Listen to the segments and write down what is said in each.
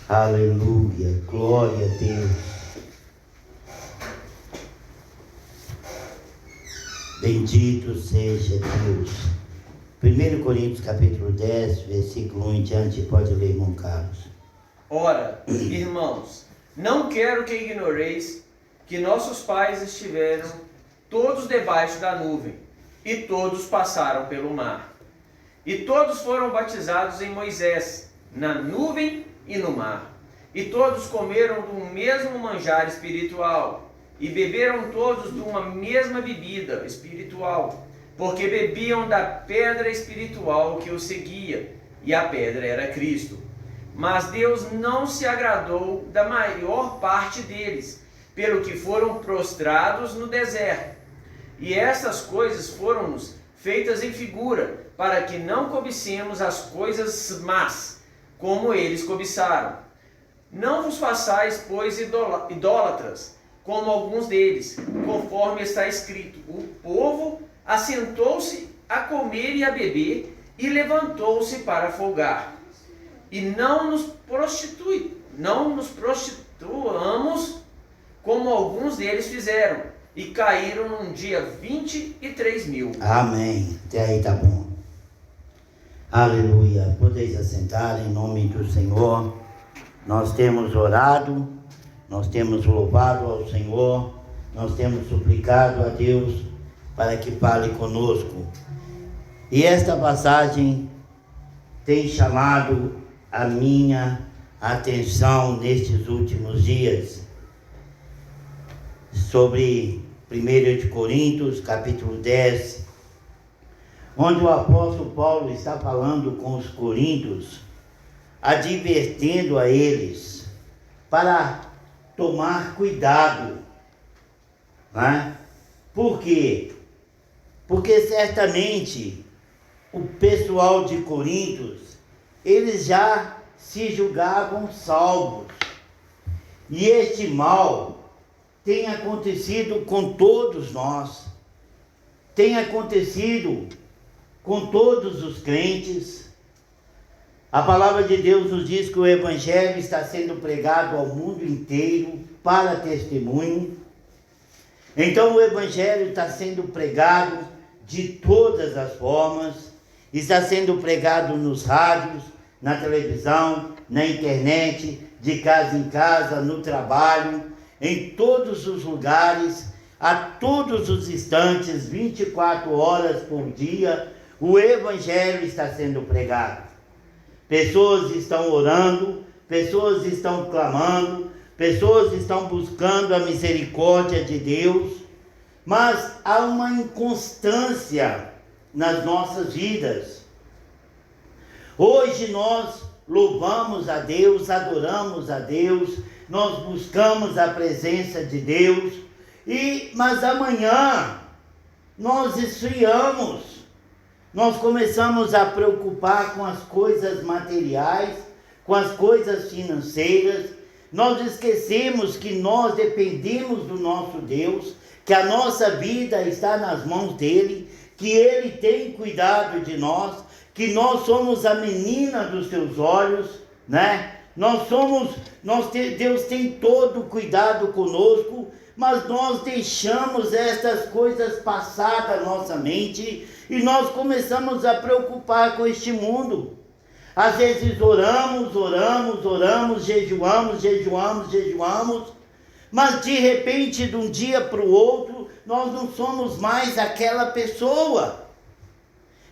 Aleluia, glória a Deus. Bendito seja Deus. 1 Coríntios capítulo 10, versículo 1 em diante, pode ler, irmão Carlos. Ora, irmãos, não quero que ignoreis que nossos pais estiveram todos debaixo da nuvem, e todos passaram pelo mar. E todos foram batizados em Moisés, na nuvem e no mar. E todos comeram do mesmo manjar espiritual, e beberam todos de uma mesma bebida espiritual, porque bebiam da pedra espiritual que os seguia, e a pedra era Cristo. Mas Deus não se agradou da maior parte deles, pelo que foram prostrados no deserto. E essas coisas foram-nos feitas em figura, para que não cobicemos as coisas más, como eles cobiçaram. Não vos façais, pois, idólatras, como alguns deles, conforme está escrito: o povo assentou-se a comer e a beber, e levantou-se para folgar. E não nos prostituamos, como alguns deles fizeram, e caíram num dia 23.000. Amém. Até aí tá bom. Aleluia. Podeis assentar em nome do Senhor. Nós temos orado, nós temos louvado ao Senhor, nós temos suplicado a Deus para que fale conosco. E esta passagem tem chamado a minha atenção nestes últimos dias, sobre 1 de Coríntios, capítulo 10, onde o apóstolo Paulo está falando com os coríntios, advertendo a eles para tomar cuidado, né? Por quê? Porque certamente o pessoal de Coríntios, eles já se julgavam salvos, e este mal tem acontecido com todos nós, tem acontecido com todos os crentes. A palavra de Deus nos diz que o Evangelho está sendo pregado ao mundo inteiro para testemunho. Então o Evangelho está sendo pregado de todas as formas, está sendo pregado nos rádios, na televisão, na internet, de casa em casa, no trabalho, em todos os lugares, a todos os instantes, 24 horas por dia, o Evangelho está sendo pregado. Pessoas estão orando, pessoas estão clamando, pessoas estão buscando a misericórdia de Deus, mas há uma inconstância nas nossas vidas. Hoje nós louvamos a Deus, adoramos a Deus, nós buscamos a presença de Deus, mas amanhã nós esfriamos. Nós começamos a preocupar com as coisas materiais, com as coisas financeiras. Nós esquecemos que nós dependemos do nosso Deus, que a nossa vida está nas mãos dele, que ele tem cuidado de nós, que nós somos a menina dos seus olhos, né? Deus tem todo o cuidado conosco, mas nós deixamos essas coisas passar da nossa mente e nós começamos a preocupar com este mundo. Às vezes oramos, jejuamos, mas de repente, de um dia para o outro, nós não somos mais aquela pessoa.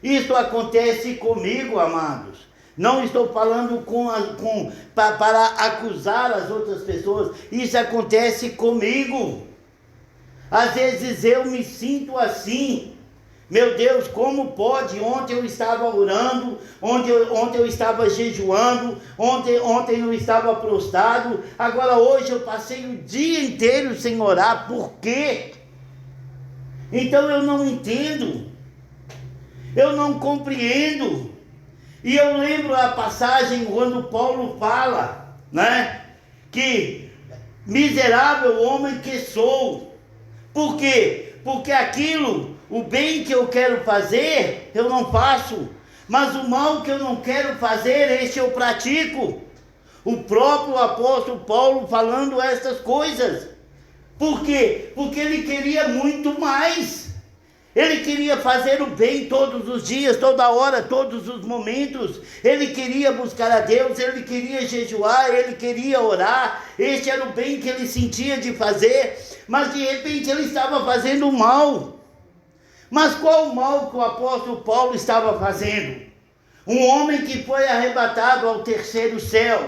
Isso acontece comigo, amados. Não estou falando para acusar as outras pessoas. Isso acontece comigo. Às vezes eu me sinto assim. Meu Deus, como pode? Ontem eu estava orando, ontem eu estava jejuando, ontem eu estava prostrado, agora hoje eu passei o dia inteiro sem orar. Por quê? Então eu não entendo, eu não compreendo. E eu lembro a passagem quando Paulo fala, né, que miserável homem que sou. Por quê? Porque o bem que eu quero fazer, eu não faço, mas o mal que eu não quero fazer, este eu pratico. O próprio apóstolo Paulo falando essas coisas. Por quê? Porque ele queria muito mais. Ele queria fazer o bem todos os dias, toda hora, todos os momentos. Ele queria buscar a Deus, ele queria jejuar, ele queria orar. Este era o bem que ele sentia de fazer, mas de repente ele estava fazendo mal. Mas qual o mal que o apóstolo Paulo estava fazendo? Um homem que foi arrebatado ao terceiro céu.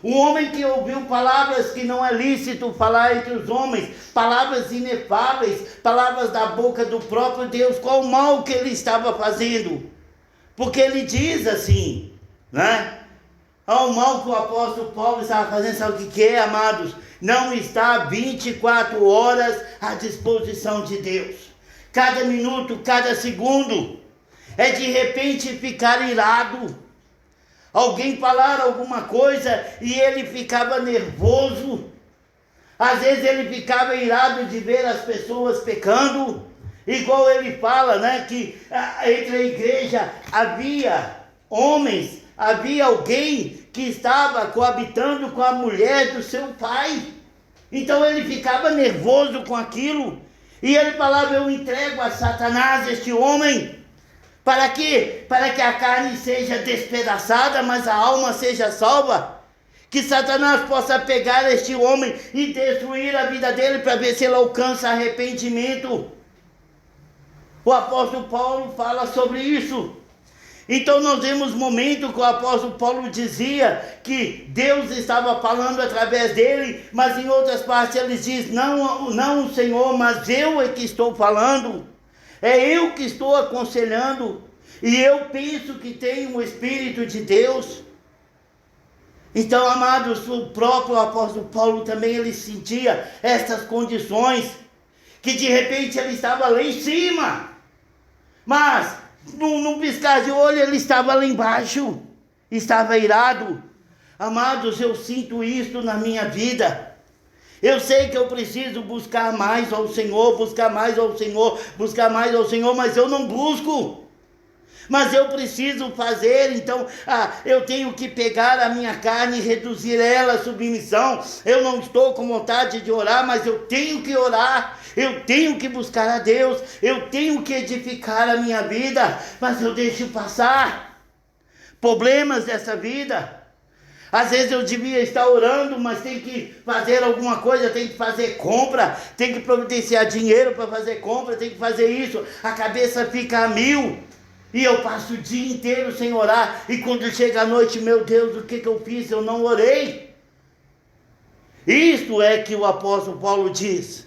Um homem que ouviu palavras que não é lícito falar entre os homens, palavras inefáveis, palavras da boca do próprio Deus. Qual o mal que ele estava fazendo? Porque ele diz assim, né? O mal que o apóstolo Paulo estava fazendo, sabe o que é, amados? Não está 24 horas à disposição de Deus. Cada minuto, cada segundo, é de repente ficar irado. Alguém falar alguma coisa e ele ficava nervoso. Às vezes ele ficava irado de ver as pessoas pecando. Igual ele fala, né, que entre a igreja havia homens, havia alguém que estava coabitando com a mulher do seu pai. Então ele ficava nervoso com aquilo. E ele falava, eu entrego a Satanás este homem. Para quê? Para que a carne seja despedaçada, mas a alma seja salva. Que Satanás possa pegar este homem e destruir a vida dele para ver se ele alcança arrependimento. O apóstolo Paulo fala sobre isso. Então nós vemos momento que o apóstolo Paulo dizia que Deus estava falando através dele, mas em outras partes ele diz, não o Senhor, mas eu é que estou falando. É eu que estou aconselhando, e eu penso que tenho o Espírito de Deus. Então, amados, o próprio apóstolo Paulo também, ele sentia essas condições, que de repente ele estava lá em cima, mas num piscar de olho ele estava lá embaixo, estava irado. Amados, eu sinto isso na minha vida. Eu sei que eu preciso buscar mais ao Senhor, buscar mais ao Senhor, buscar mais ao Senhor, mas eu não busco. Mas eu preciso fazer, então eu tenho que pegar a minha carne e reduzir ela à submissão. Eu não estou com vontade de orar, mas eu tenho que orar. Eu tenho que buscar a Deus, eu tenho que edificar a minha vida, mas eu deixo passar problemas dessa vida. Às vezes eu devia estar orando, mas tem que fazer alguma coisa, tem que fazer compra, tem que providenciar dinheiro para fazer compra, tem que fazer isso, a cabeça fica a mil, e eu passo o dia inteiro sem orar, e quando chega a noite, meu Deus, o que eu fiz? Eu não orei. Isto é que o apóstolo Paulo diz,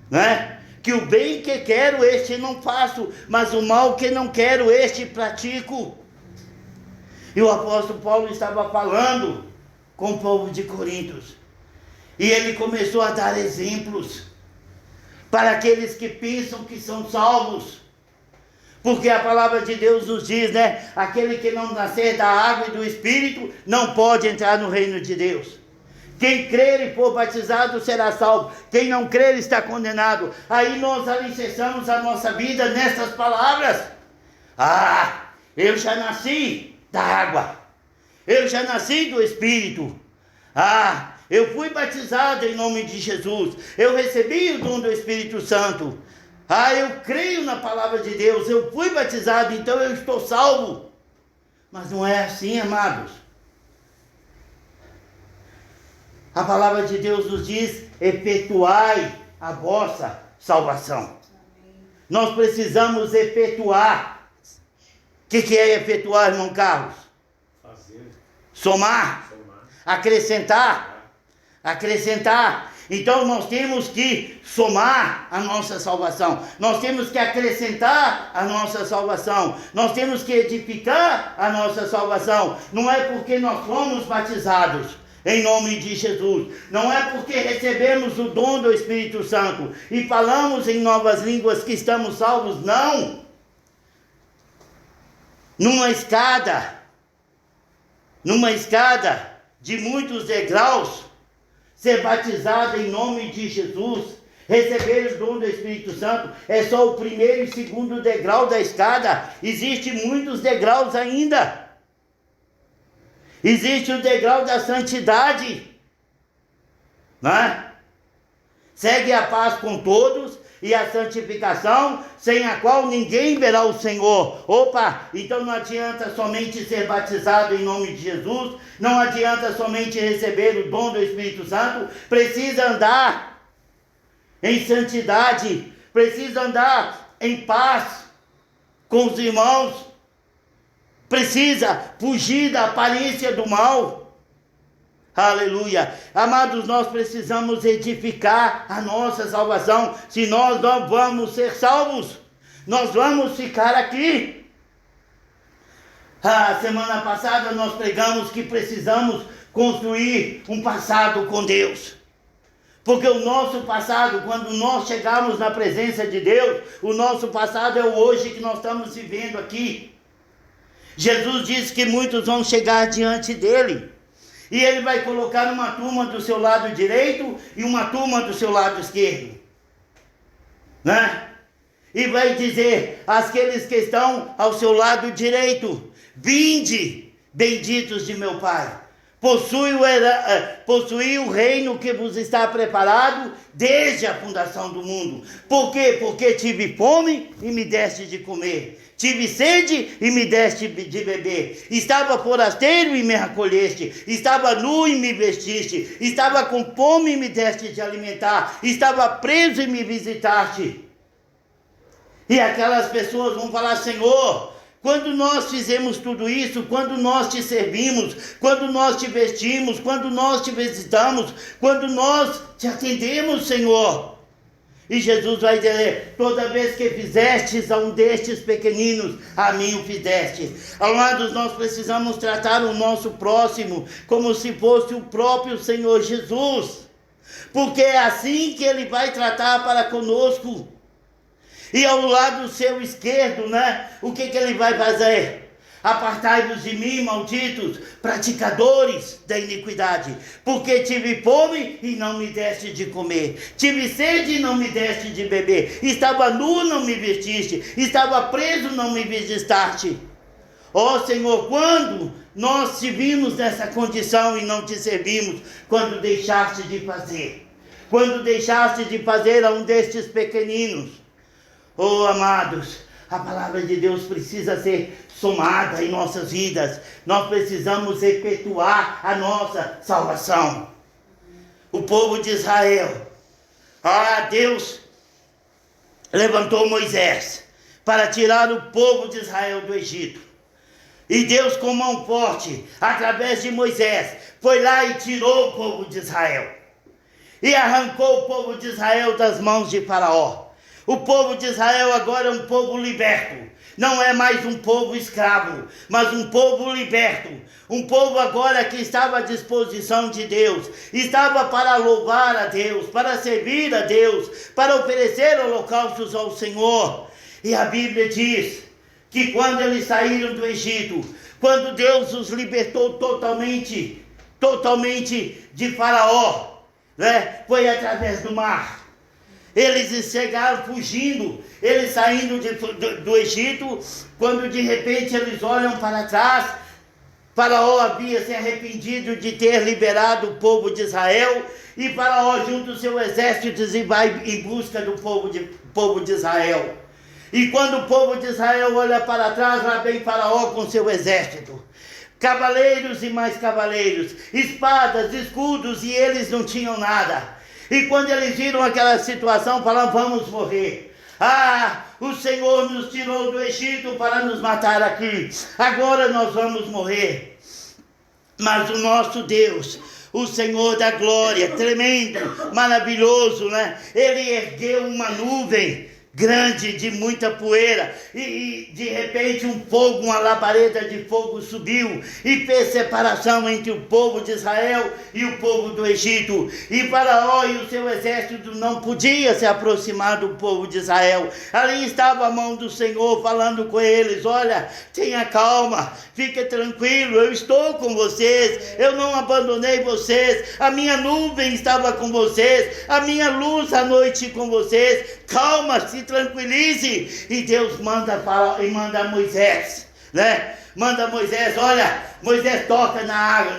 né? Que o bem que quero, este não faço, mas o mal que não quero, este pratico. E o apóstolo Paulo estava falando com o povo de Corintos. E ele começou a dar exemplos para aqueles que pensam que são salvos. Porque a palavra de Deus nos diz, né? Aquele que não nascer da água e do Espírito não pode entrar no reino de Deus. Quem crer e for batizado será salvo. Quem não crer está condenado. Aí nós alicerçamos a nossa vida nessas palavras. Eu já nasci da água, eu já nasci do Espírito, eu fui batizado em nome de Jesus, eu recebi o dom do Espírito Santo, eu creio na palavra de Deus, eu fui batizado, então eu estou salvo. Mas não é assim, amados. A palavra de Deus nos diz, efetuai a vossa salvação. Amém. Nós precisamos efetuar. O que é efetuar, irmão Carlos? Fazer. Somar. Acrescentar. Então nós temos que somar a nossa salvação. Nós temos que acrescentar a nossa salvação. Nós temos que edificar a nossa salvação. Não é porque nós fomos batizados em nome de Jesus. Não é porque recebemos o dom do Espírito Santo e falamos em novas línguas que estamos salvos. Não. Numa escada de muitos degraus, ser batizado em nome de Jesus, receber o dom do Espírito Santo, é só o primeiro e segundo degrau da escada. Existem muitos degraus ainda. Existe o degrau da santidade, né? Segue a paz com todos e a santificação, sem a qual ninguém verá o Senhor. Opa, então não adianta somente ser batizado em nome de Jesus, não adianta somente receber o dom do Espírito Santo, precisa andar em santidade, precisa andar em paz com os irmãos, precisa fugir da aparência do mal. Aleluia. Amados, nós precisamos edificar a nossa salvação. Se nós não vamos ser salvos, nós vamos ficar aqui. A semana passada nós pregamos que precisamos construir um passado com Deus. Porque o nosso passado, quando nós chegarmos na presença de Deus, o nosso passado é o hoje que nós estamos vivendo aqui. Jesus disse que muitos vão chegar diante dele. E ele vai colocar uma turma do seu lado direito e uma turma do seu lado esquerdo, né? E vai dizer àqueles que estão ao seu lado direito: vinde, benditos de meu Pai, possui o reino que vos está preparado desde a fundação do mundo. Por quê? Porque tive fome e me deste de comer. Tive sede e me deste de beber. Estava forasteiro e me acolheste. Estava nu e me vestiste. Estava com fome e me deste de alimentar. Estava preso e me visitaste. E aquelas pessoas vão falar: Senhor, quando nós fizemos tudo isso, quando nós te servimos, quando nós te vestimos, quando nós te visitamos, quando nós te atendemos, Senhor. E Jesus vai dizer: toda vez que fizestes a um destes pequeninos, a mim o fizeste. Amados, nós precisamos tratar o nosso próximo como se fosse o próprio Senhor Jesus, porque é assim que ele vai tratar para conosco. E ao lado seu esquerdo, né? O que ele vai fazer? Apartai-vos de mim, malditos, praticadores da iniquidade, porque tive fome e não me deste de comer, tive sede e não me deste de beber, estava nu, não me vestiste, estava preso, não me visitaste. Ó Senhor, quando nós te vimos nessa condição e não te servimos? Quando deixaste de fazer, a um destes pequeninos. Oh, amados, a palavra de Deus precisa ser somada em nossas vidas. Nós precisamos efetuar a nossa salvação. O povo de Israel, Deus levantou Moisés para tirar o povo de Israel do Egito. E Deus, com mão forte, através de Moisés, foi lá e tirou o povo de Israel. E arrancou o povo de Israel das mãos de Faraó. O povo de Israel agora é um povo liberto. Não é mais um povo escravo, mas um povo liberto. Um povo agora que estava à disposição de Deus. Estava para louvar a Deus, para servir a Deus, para oferecer holocaustos ao Senhor. E a Bíblia diz que quando eles saíram do Egito, quando Deus os libertou totalmente de Faraó, né, foi através do mar. Eles chegaram fugindo, eles saindo do Egito, quando de repente eles olham para trás. Faraó havia se arrependido de ter liberado o povo de Israel, e Faraó junta o seu exército e vai em busca do povo de Israel. E quando o povo de Israel olha para trás, lá vem Faraó com seu exército. Cavaleiros e mais cavaleiros, espadas, escudos, e eles não tinham nada. E quando eles viram aquela situação, falaram: vamos morrer. O Senhor nos tirou do Egito para nos matar aqui. Agora nós vamos morrer. Mas o nosso Deus, o Senhor da glória, tremendo, maravilhoso, né? Ele ergueu uma nuvem grande de muita poeira, e de repente uma labareda de fogo subiu e fez separação entre o povo de Israel e o povo do Egito. E Faraó e o seu exército não podia se aproximar do povo de Israel. Ali estava a mão do Senhor falando com eles: olha, tenha calma, fique tranquilo, eu estou com vocês, eu não abandonei vocês, a minha nuvem estava com vocês, a minha luz à noite com vocês, calma, se tranquilize. E Deus manda Moisés, né? manda Moisés, olha, Moisés toca na água,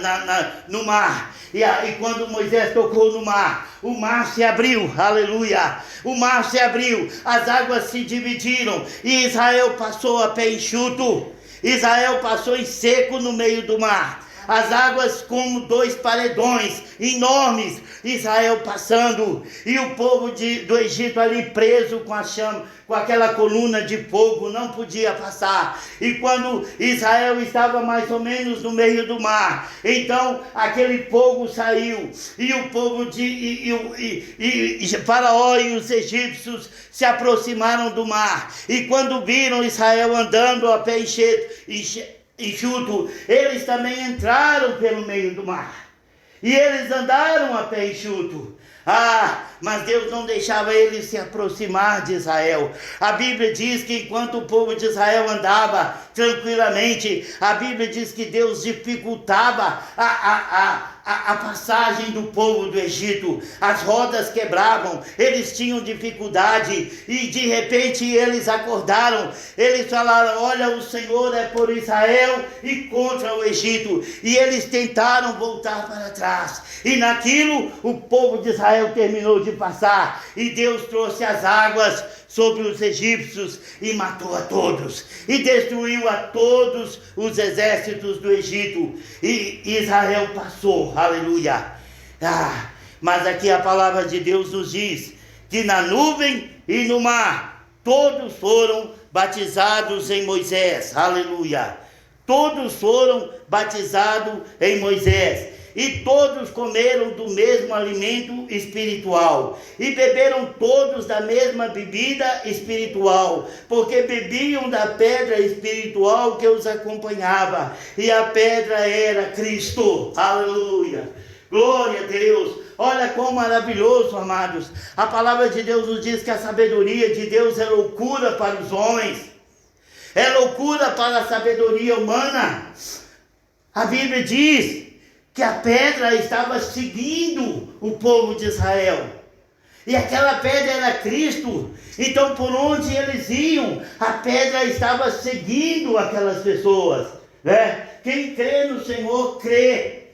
no mar. E quando Moisés tocou no mar, o mar se abriu, aleluia, o mar se abriu, as águas se dividiram, e Israel passou a pé enxuto, Israel passou em seco no meio do mar, as águas como 2 paredões enormes, Israel passando, e o povo do Egito ali preso com a chama, com aquela coluna de fogo, não podia passar. E quando Israel estava mais ou menos no meio do mar, então aquele fogo saiu, e o povo Faraó e os egípcios se aproximaram do mar, e quando viram Israel andando a pé enxuto, eles também entraram pelo meio do mar, e eles andaram a pé enxuto. Mas Deus não deixava eles se aproximar de Israel. A Bíblia diz que enquanto o povo de Israel andava tranquilamente, a Bíblia diz que Deus dificultava a passagem do povo do Egito. As rodas quebravam, eles tinham dificuldade, e de repente eles acordaram, eles falaram, olha, o Senhor é por Israel e contra o Egito, e eles tentaram voltar para trás, e naquilo o povo de Israel terminou de passar, e Deus trouxe as águas sobre os egípcios e matou a todos, e destruiu a todos os exércitos do Egito, e Israel passou, aleluia. Mas aqui a palavra de Deus nos diz que na nuvem e no mar todos foram batizados em Moisés, aleluia. Todos foram batizados em Moisés. E todos comeram do mesmo alimento espiritual, e beberam todos da mesma bebida espiritual, porque bebiam da pedra espiritual que os acompanhava, e a pedra era Cristo, aleluia, glória a Deus. Olha quão maravilhoso, amados, a palavra de Deus nos diz que a sabedoria de Deus é loucura para os homens, é loucura para a sabedoria humana. A Bíblia diz que a pedra estava seguindo o povo de Israel, e aquela pedra era Cristo. Então por onde eles iam, a pedra estava seguindo aquelas pessoas, né? Quem crê no Senhor, crê.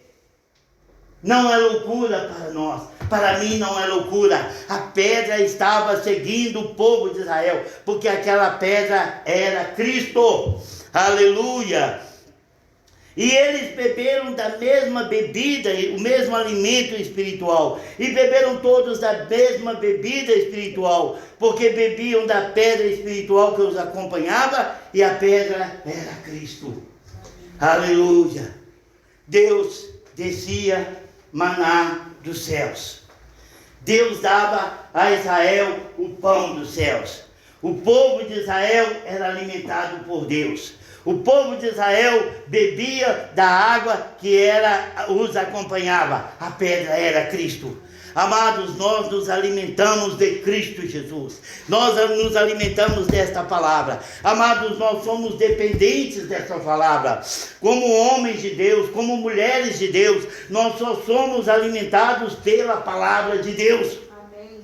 Não é loucura para nós, para mim não é loucura. A pedra estava seguindo o povo de Israel, porque aquela pedra era Cristo, aleluia. E eles beberam da mesma bebida, o mesmo alimento espiritual. E beberam todos da mesma bebida espiritual, porque bebiam da pedra espiritual que os acompanhava, e a pedra era Cristo. Aleluia. Deus descia maná dos céus. Deus dava a Israel o pão dos céus. O povo de Israel era alimentado por Deus. O povo de Israel bebia da água que os acompanhava. A pedra era Cristo. Amados, nós nos alimentamos de Cristo Jesus. Nós nos alimentamos desta palavra. Amados, nós somos dependentes desta palavra. Como homens de Deus, como mulheres de Deus, nós só somos alimentados pela palavra de Deus. Amém.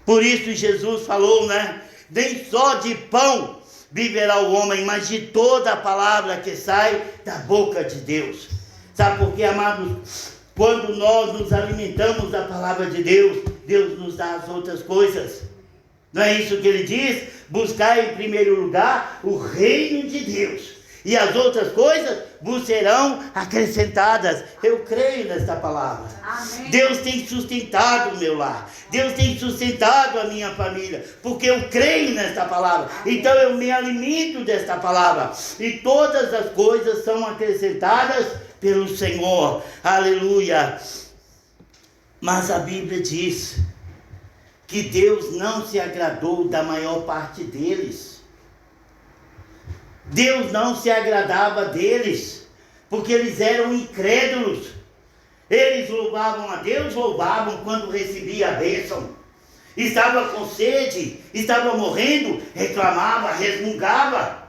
Por isso Jesus falou, né? Nem só de pão viverá o homem, mas de toda a palavra que sai da boca de Deus. Sabe por quê, amados? Quando nós nos alimentamos da palavra de Deus, Deus nos dá as outras coisas. Não é isso que ele diz? Buscar em primeiro lugar o reino de Deus, e as outras coisas vos serão acrescentadas. Eu creio nesta palavra. Amém. Deus tem sustentado o meu lar, Deus tem sustentado a minha família, porque eu creio nesta palavra. Amém. Então eu me alimento desta palavra, e todas as coisas são acrescentadas pelo Senhor, aleluia. Mas a Bíblia diz que Deus não se agradou da maior parte deles. Deus não se agradava deles, porque eles eram incrédulos. Eles louvavam a Deus, louvavam quando recebia a bênção. Estava com sede, estava morrendo, reclamava, resmungava.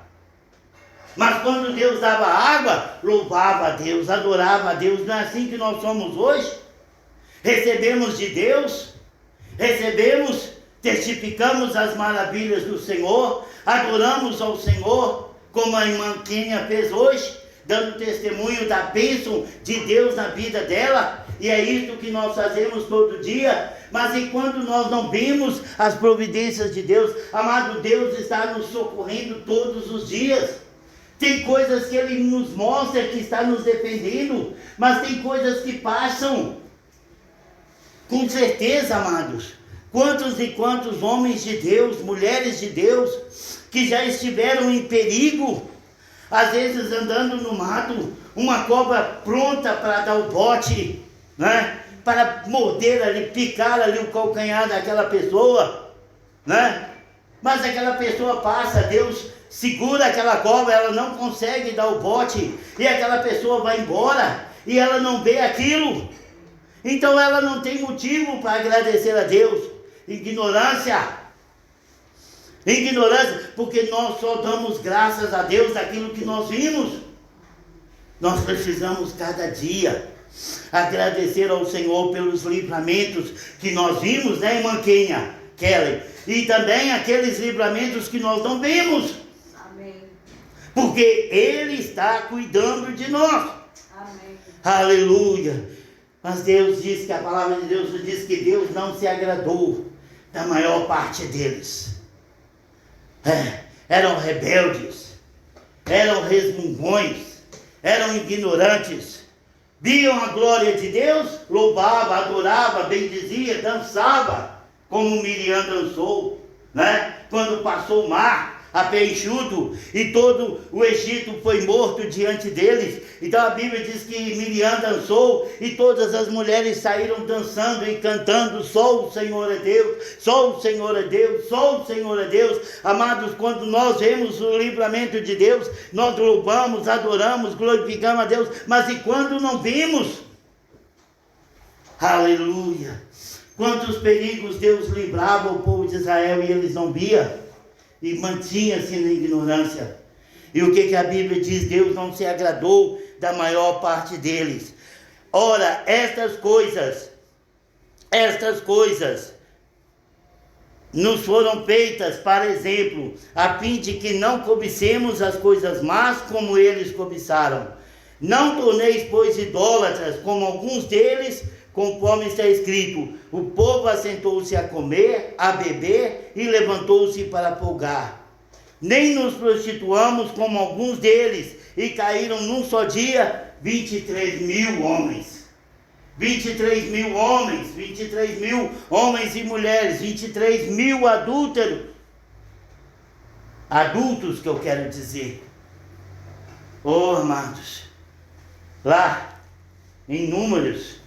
Mas quando Deus dava água, louvava a Deus, adorava a Deus. Não é assim que nós somos hoje? Recebemos de Deus, testificamos as maravilhas do Senhor, adoramos ao Senhor, como a irmã Kênia fez hoje, dando testemunho da bênção de Deus na vida dela, e é isso que nós fazemos todo dia. Mas enquanto nós não vemos as providências de Deus, amado, Deus está nos socorrendo todos os dias. Tem coisas que Ele nos mostra que está nos defendendo, mas tem coisas que passam. Com certeza, amados, quantos e quantos homens de Deus, mulheres de Deus, que já estiveram em perigo, às vezes andando no mato, uma cobra pronta para dar o bote, né? Para morder ali, picar ali o calcanhar daquela pessoa, né? Mas aquela pessoa passa, Deus segura aquela cobra, ela não consegue dar o bote, e aquela pessoa vai embora, e ela não vê aquilo, então ela não tem motivo para agradecer a Deus. Ignorância, porque nós só damos graças a Deus daquilo que nós vimos. Nós precisamos cada dia agradecer ao Senhor pelos livramentos que nós vimos, né, irmã Kelly? E também aqueles livramentos que nós não vimos. Amém. Porque Ele está cuidando de nós. Amém. Aleluia. Mas Deus diz que a palavra de Deus diz que Deus não se agradou da maior parte deles. Eram rebeldes, eram resmungões, eram ignorantes. Viam a glória de Deus, louvava, adorava, bendizia, dançava, como Miriam dançou, né? Quando passou o mar a pé enxuto e todo o Egito foi morto diante deles. Então a Bíblia diz que Miriam dançou e todas as mulheres saíram dançando e cantando: só o Senhor é Deus, só o Senhor é Deus, só o Senhor é Deus. Amados, quando nós vemos o livramento de Deus, nós louvamos, adoramos, glorificamos a Deus. Mas e quando não vimos? Aleluia! Quantos perigos Deus livrava o povo de Israel e eles não viam? E mantinha-se na ignorância. E o que a Bíblia diz? Deus não se agradou da maior parte deles. Ora, estas coisas nos foram feitas para exemplo, a fim de que não cobicemos as coisas más como eles cobiçaram. Não torneis, pois, idólatras como alguns deles, conforme está escrito: o povo assentou-se a comer, a beber e levantou-se para folgar. Nem nos prostituamos como alguns deles, e caíram num só dia 23 mil homens. 23 mil homens, 23 mil homens e mulheres, 23 mil adúlteros. Adultos, que eu quero dizer. Oh, amados, lá em Números,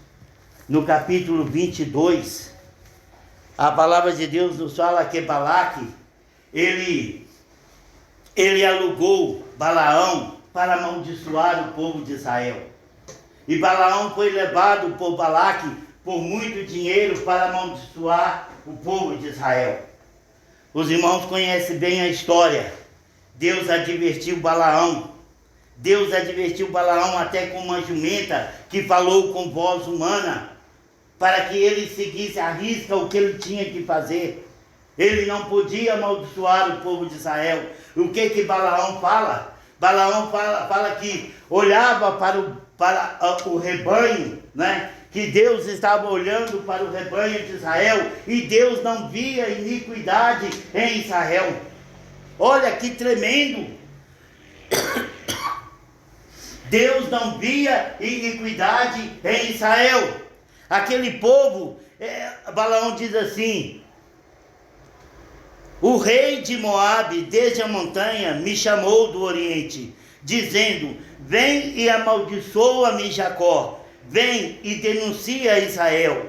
no capítulo 22, a palavra de Deus nos fala que Balaque, ele alugou Balaão para amaldiçoar o povo de Israel. E Balaão foi levado por Balaque por muito dinheiro para amaldiçoar o povo de Israel. Os irmãos conhecem bem a história. Deus advertiu Balaão. Deus advertiu Balaão até com uma jumenta que falou com voz humana, para que ele seguisse à risca o que ele tinha que fazer. Ele não podia amaldiçoar o povo de Israel. O que Balaão fala? Balaão fala que olhava para o rebanho, né? Que Deus estava olhando para o rebanho de Israel e Deus não via iniquidade em Israel. Olha que tremendo! Deus não via iniquidade em Israel. Aquele povo, Balaão diz assim: o rei de Moabe, desde a montanha, me chamou do oriente, dizendo: vem e amaldiçoa-me Jacó, vem e denuncia Israel.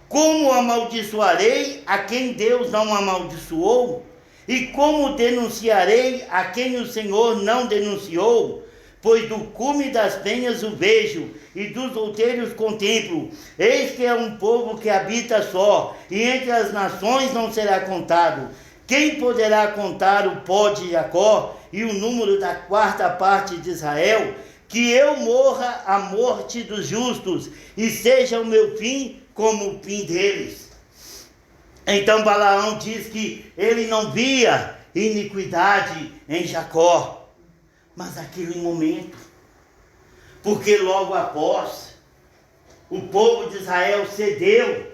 Como amaldiçoarei a quem Deus não amaldiçoou? E como denunciarei a quem o Senhor não denunciou? Pois do cume das penhas o vejo, e dos outeiros contemplo. Eis que é um povo que habita só, e entre as nações não será contado. Quem poderá contar o pó de Jacó e o número da quarta parte de Israel? Que eu morra a morte dos justos, e seja o meu fim como o fim deles. Então Balaão diz que ele não via iniquidade em Jacó. mas aquele momento, porque logo após, o povo de Israel cedeu,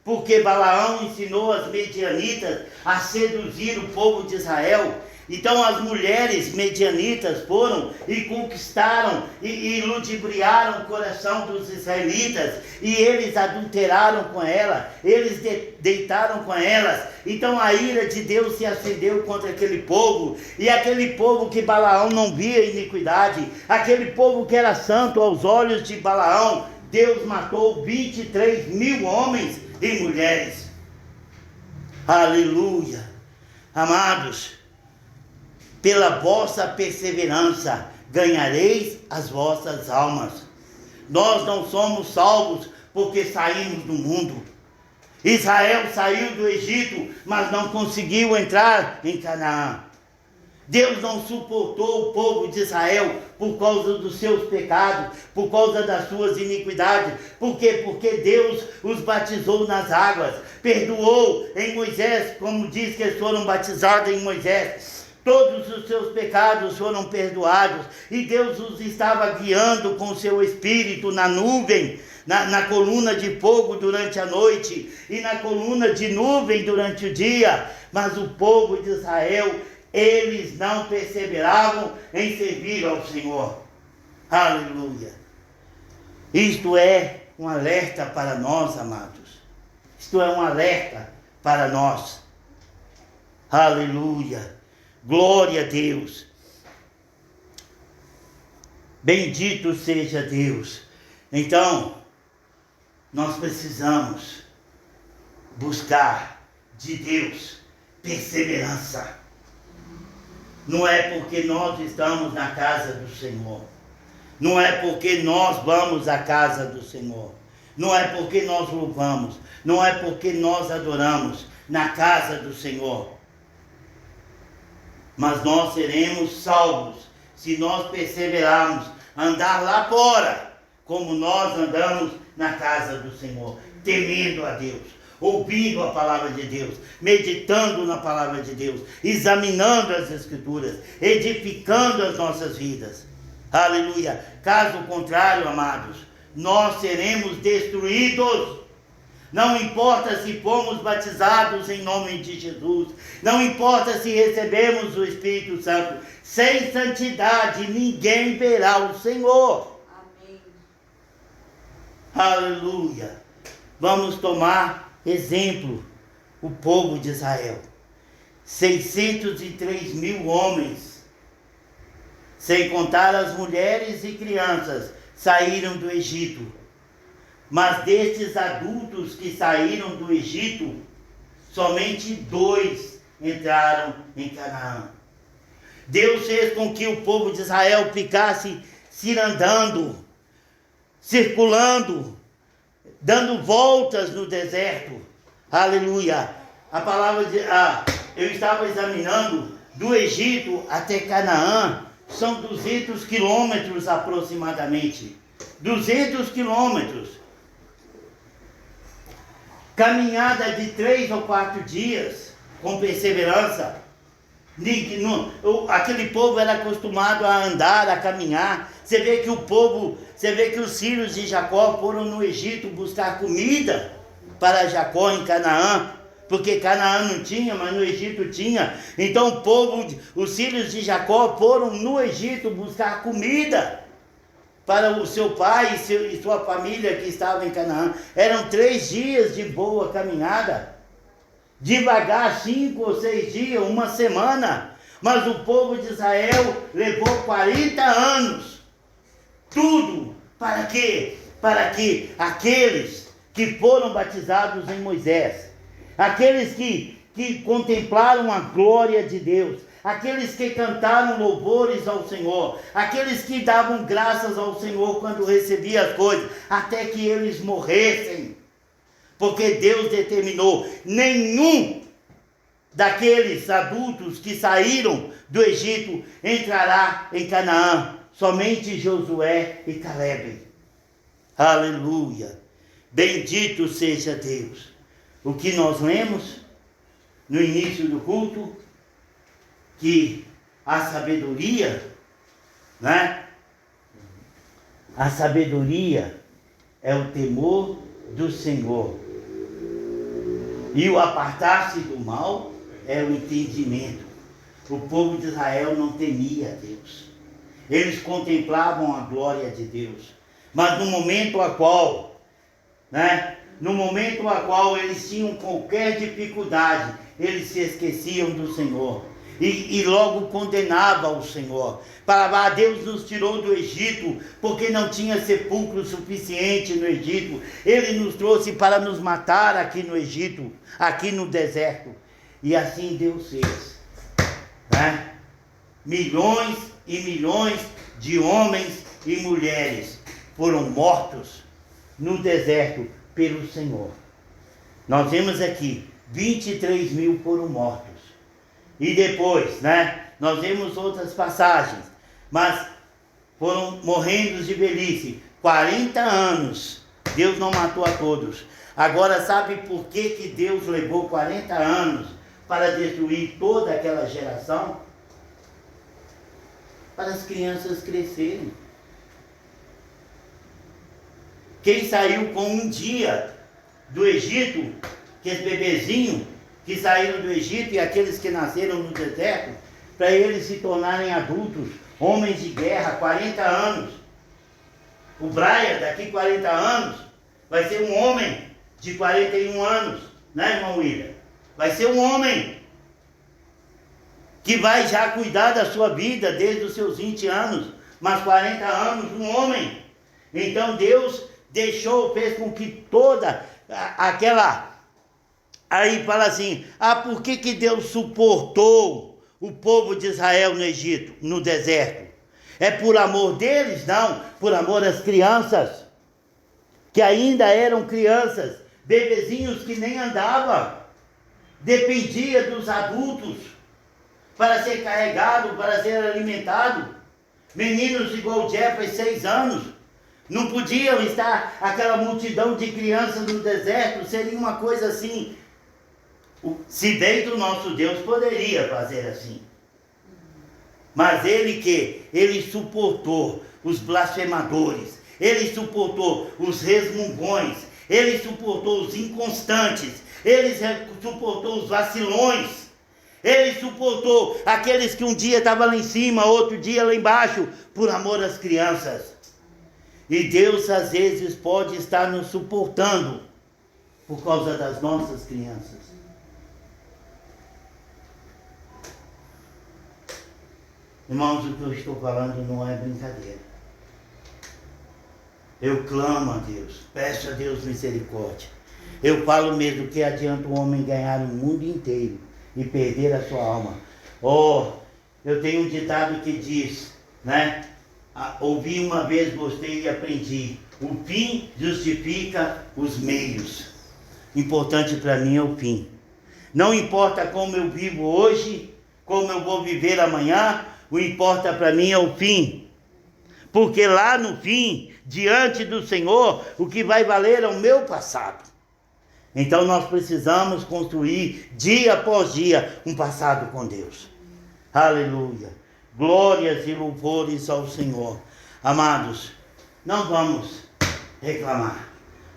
porque Balaão ensinou as medianitas a seduzir o povo de Israel. Então as mulheres medianitas foram e conquistaram e ludibriaram o coração dos israelitas, e eles adulteraram com ela, eles deitaram com elas. Então a ira de Deus se acendeu contra aquele povo, e aquele povo que Balaão não via iniquidade, aquele povo que era santo aos olhos de Balaão, Deus matou 23 mil homens e mulheres. Aleluia. Amados, pela vossa perseverança ganhareis as vossas almas. Nós não somos salvos porque saímos do mundo. Israel saiu do Egito, mas não conseguiu entrar em Canaã. Deus não suportou o povo de Israel por causa dos seus pecados, por causa das suas iniquidades. Por quê? Porque Deus os batizou nas águas, perdoou em Moisés, como diz que eles foram batizados em Moisés. Todos os seus pecados foram perdoados, e Deus os estava guiando com o seu Espírito na nuvem, na coluna de fogo durante a noite, e na coluna de nuvem durante o dia. Mas o povo de Israel, eles não perseveravam em servir ao Senhor. Aleluia. Isto é um alerta para nós, amados. Isto é um alerta para nós. Aleluia. Glória a Deus. Bendito seja Deus. Então, nós precisamos buscar de Deus perseverança. Não é porque nós estamos na casa do Senhor, não é porque nós vamos à casa do Senhor, não é porque nós louvamos, não é porque nós adoramos na casa do Senhor, mas nós seremos salvos se nós perseverarmos, andar lá fora, como nós andamos na casa do Senhor, temendo a Deus, ouvindo a palavra de Deus, meditando na palavra de Deus, examinando as Escrituras, edificando as nossas vidas. Aleluia. Caso contrário, amados, nós seremos destruídos. Não importa se fomos batizados em nome de Jesus, não importa se recebemos o Espírito Santo, sem santidade ninguém verá o Senhor. Amém. Aleluia. Vamos tomar exemplo, o povo de Israel. 603 mil homens, sem contar as mulheres e crianças, saíram do Egito. Mas destes adultos que saíram do Egito, somente 2 entraram em Canaã. Deus fez com que o povo de Israel ficasse cirandando, circulando, dando voltas no deserto. Aleluia. A palavra de... eu estava examinando, do Egito até Canaã, são 200 quilômetros aproximadamente. 200 quilômetros. Caminhada de 3 ou 4 dias, com perseverança. Aquele povo era acostumado a andar, a caminhar. Você vê que os filhos de Jacó foram no Egito buscar comida para Jacó em Canaã, porque Canaã não tinha, mas no Egito tinha. Então os filhos de Jacó foram no Egito buscar comida para o seu pai e sua família que estava em Canaã. Eram 3 dias de boa caminhada, devagar 5 ou 6 dias, uma semana. Mas o povo de Israel levou 40 anos. Tudo para quê? Para que aqueles que foram batizados em Moisés, aqueles que contemplaram a glória de Deus, aqueles que cantaram louvores ao Senhor, aqueles que davam graças ao Senhor quando recebiam as coisas, até que eles morressem. Porque Deus determinou, nenhum daqueles adultos que saíram do Egito entrará em Canaã, somente Josué e Calebe. Aleluia. Bendito seja Deus. O que nós lemos no início do culto, que a sabedoria né? A sabedoria é o temor do Senhor. E o apartar-se do mal é o entendimento. O povo de Israel não temia a Deus. Eles contemplavam a glória de Deus. Mas no momento a qual, eles tinham qualquer dificuldade, eles se esqueciam do Senhor. E logo condenavam o Senhor. Para Deus nos tirou do Egito, porque não tinha sepulcro suficiente no Egito. Ele nos trouxe para nos matar aqui no Egito, aqui no deserto. E assim Deus fez. Milhões e milhões de homens e mulheres foram mortos no deserto pelo Senhor. Nós vemos aqui, 23 mil foram mortos. E depois, nós vemos outras passagens, mas foram morrendo de velhice, 40 anos. Deus não matou a todos. Agora, sabe por que Deus levou 40 anos para destruir toda aquela geração? Para as crianças crescerem. Quem saiu com um dia do Egito, aqueles bebezinhos que saíram do Egito e aqueles que nasceram no deserto, para eles se tornarem adultos, homens de guerra, 40 anos. O Brian, daqui 40 anos, vai ser um homem de 41 anos, irmão William? Vai ser um homem que vai já cuidar da sua vida desde os seus 20 anos, mas 40 anos, um homem. Então Deus fez com que toda aquela... Aí fala assim, por que Deus suportou o povo de Israel no Egito, no deserto? É por amor deles? Não, por amor às crianças, que ainda eram crianças, bebezinhos que nem andavam, dependia dos adultos para ser carregado, para ser alimentado. Meninos igual Jeffrey, 6 anos, não podiam estar aquela multidão de crianças no deserto, seria uma coisa assim. Se bem que o nosso Deus poderia fazer assim. Mas ele suportou os blasfemadores, ele suportou os resmungões, ele suportou os inconstantes, ele suportou os vacilões, ele suportou aqueles que um dia estavam lá em cima, outro dia lá embaixo, por amor às crianças. E Deus às vezes pode estar nos suportando por causa das nossas crianças. Irmãos, o que eu estou falando não é brincadeira. Eu clamo a Deus, peço a Deus misericórdia. Eu falo mesmo que adianta o homem ganhar o mundo inteiro e perder a sua alma. Eu tenho um ditado que diz, ouvi uma vez, gostei e aprendi. O fim justifica os meios. Importante para mim é o fim. Não importa como eu vivo hoje, como eu vou viver amanhã, o que importa para mim é o fim. Porque lá no fim, diante do Senhor, o que vai valer é o meu passado. Então nós precisamos construir dia após dia um passado com Deus. Aleluia. Glórias e louvores ao Senhor. Amados, não vamos reclamar.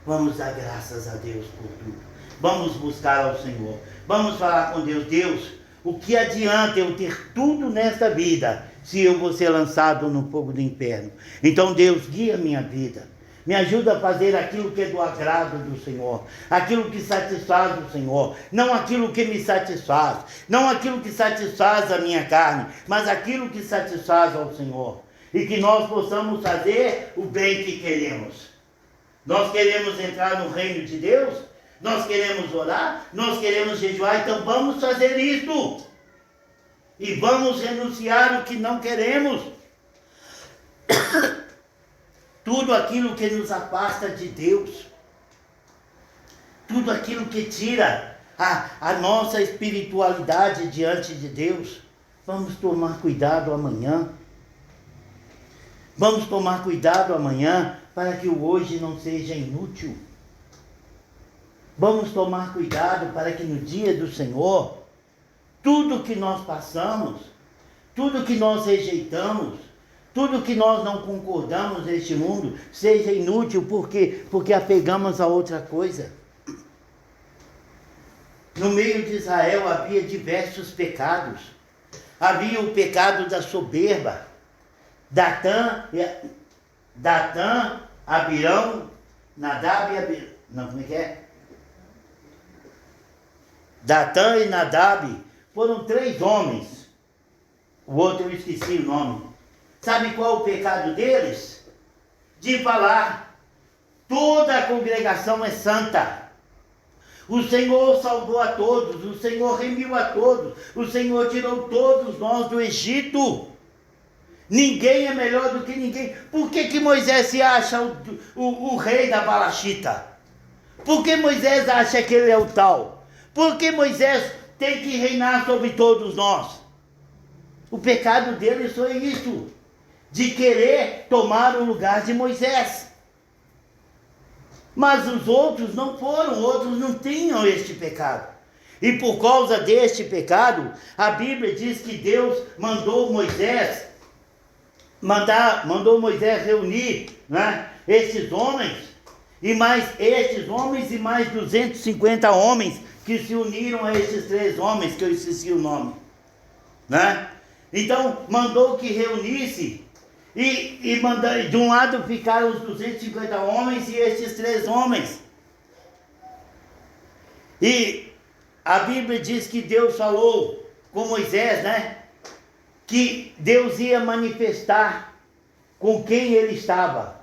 Vamos dar graças a Deus por tudo. Vamos buscar ao Senhor. Vamos falar com Deus. Deus, o que adianta eu ter tudo nesta vida se eu vou ser lançado no fogo do inferno? Então Deus, guia minha vida. Me ajuda a fazer aquilo que é do agrado do Senhor, aquilo que satisfaz o Senhor, não aquilo que me satisfaz, não aquilo que satisfaz a minha carne, mas aquilo que satisfaz ao Senhor. E que nós possamos fazer o bem que queremos. Nós queremos entrar no reino de Deus, nós queremos orar, nós queremos jejuar, então vamos fazer isso. E vamos renunciar o que não queremos. Tudo aquilo que nos afasta de Deus, tudo aquilo que tira a nossa espiritualidade diante de Deus, vamos tomar cuidado amanhã. Vamos tomar cuidado amanhã para que o hoje não seja inútil. Vamos tomar cuidado para que no dia do Senhor, tudo que nós passamos, tudo que nós rejeitamos, Tudo que nós não concordamos neste mundo seja inútil porque apegamos a outra coisa. No meio de Israel havia diversos pecados. Havia o pecado da soberba. Datã, Abirão, Nadab e Abirão. Não, como é que é? Datã e Nadab foram 3 homens. O outro eu esqueci o nome. Sabe qual o pecado deles? De falar, toda a congregação é santa. O Senhor salvou a todos, o Senhor remiu a todos, o Senhor tirou todos nós do Egito. Ninguém é melhor do que ninguém. Por que Moisés se acha o rei da Balachita? Por que Moisés acha que ele é o tal? Por que Moisés tem que reinar sobre todos nós? O pecado deles foi isso, de querer tomar o lugar de Moisés. Mas os outros não foram, outros não tinham este pecado. E por causa deste pecado, a Bíblia diz que Deus mandou Moisés reunir, né, esses homens e mais 250 homens que se uniram a esses 3 homens, que eu esqueci o nome, né? Então, mandou que reunisse, e de um lado ficaram os 250 homens e estes 3 homens. E a Bíblia diz que Deus falou com Moisés, né? Que Deus ia manifestar com quem ele estava.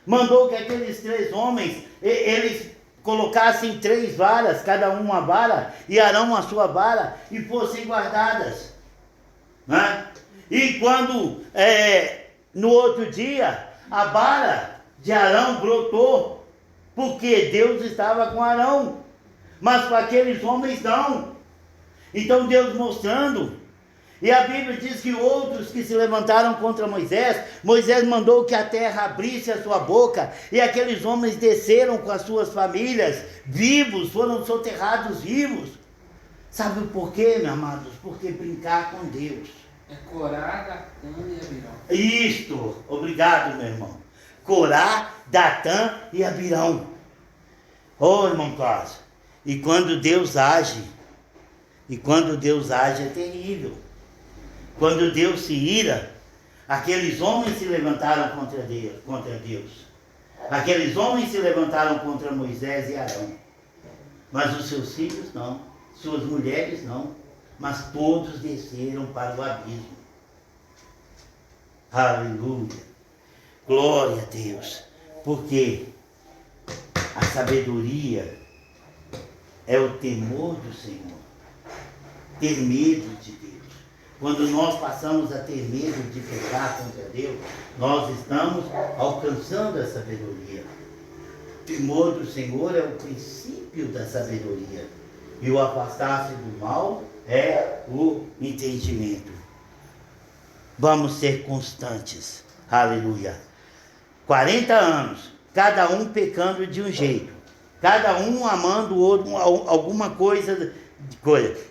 Mandou que aqueles 3 homens, eles colocassem 3 varas, cada um uma vara, e Arão a sua vara, e fossem guardadas, né? E quando no outro dia a vara de Arão brotou, porque Deus estava com Arão, mas com aqueles homens não. Então Deus mostrando. E a Bíblia diz que outros que se levantaram contra Moisés mandou que a terra abrisse a sua boca, e aqueles homens desceram com as suas famílias, vivos, foram soterrados vivos. Sabe por quê, meus amados? Porque brincar com Deus. É Corá, Datã e Abirão. Isto, obrigado, meu irmão. Corá, Datã e Abirão. Oh, irmão Cláudio, e quando Deus age é terrível. Quando Deus se ira, aqueles homens se levantaram contra Deus. Aqueles homens se levantaram contra Moisés e Arão. Mas os seus filhos não, suas mulheres não, mas todos desceram para o abismo. Aleluia! Glória a Deus! Porque a sabedoria é o temor do Senhor. Ter medo de Deus. Quando nós passamos a ter medo de pecar contra Deus, nós estamos alcançando a sabedoria. O temor do Senhor é o princípio da sabedoria. E o afastar-se do mal é o entendimento. Vamos ser constantes. Aleluia. 40 anos, cada um pecando de um jeito. Cada um amando o outro, alguma coisa,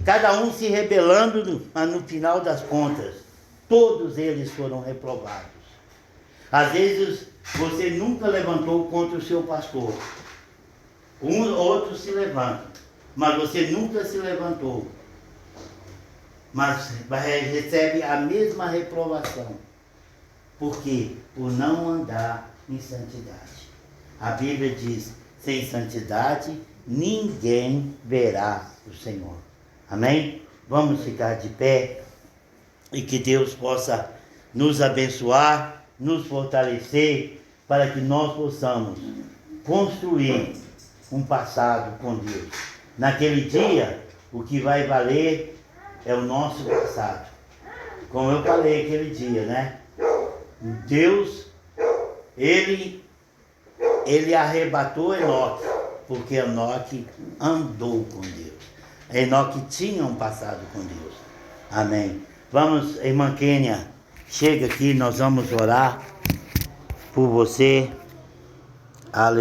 cada um se rebelando, mas no final das contas, todos eles foram reprovados. Às vezes, você nunca levantou contra o seu pastor. Outros se levantam, mas você nunca se levantou. Mas recebe a mesma reprovação. Por quê? Por não andar em santidade. A Bíblia diz, sem santidade, ninguém verá o Senhor. Amém? Vamos ficar de pé e que Deus possa nos abençoar, nos fortalecer, para que nós possamos construir um passado com Deus. Naquele dia, o que vai valer é o nosso passado. Como eu falei aquele dia, né? Deus, ele arrebatou Enoque, porque Enoque andou com Deus. Enoque tinha um passado com Deus. Amém. Vamos, irmã Kênia, chega aqui, nós vamos orar por você. Aleluia.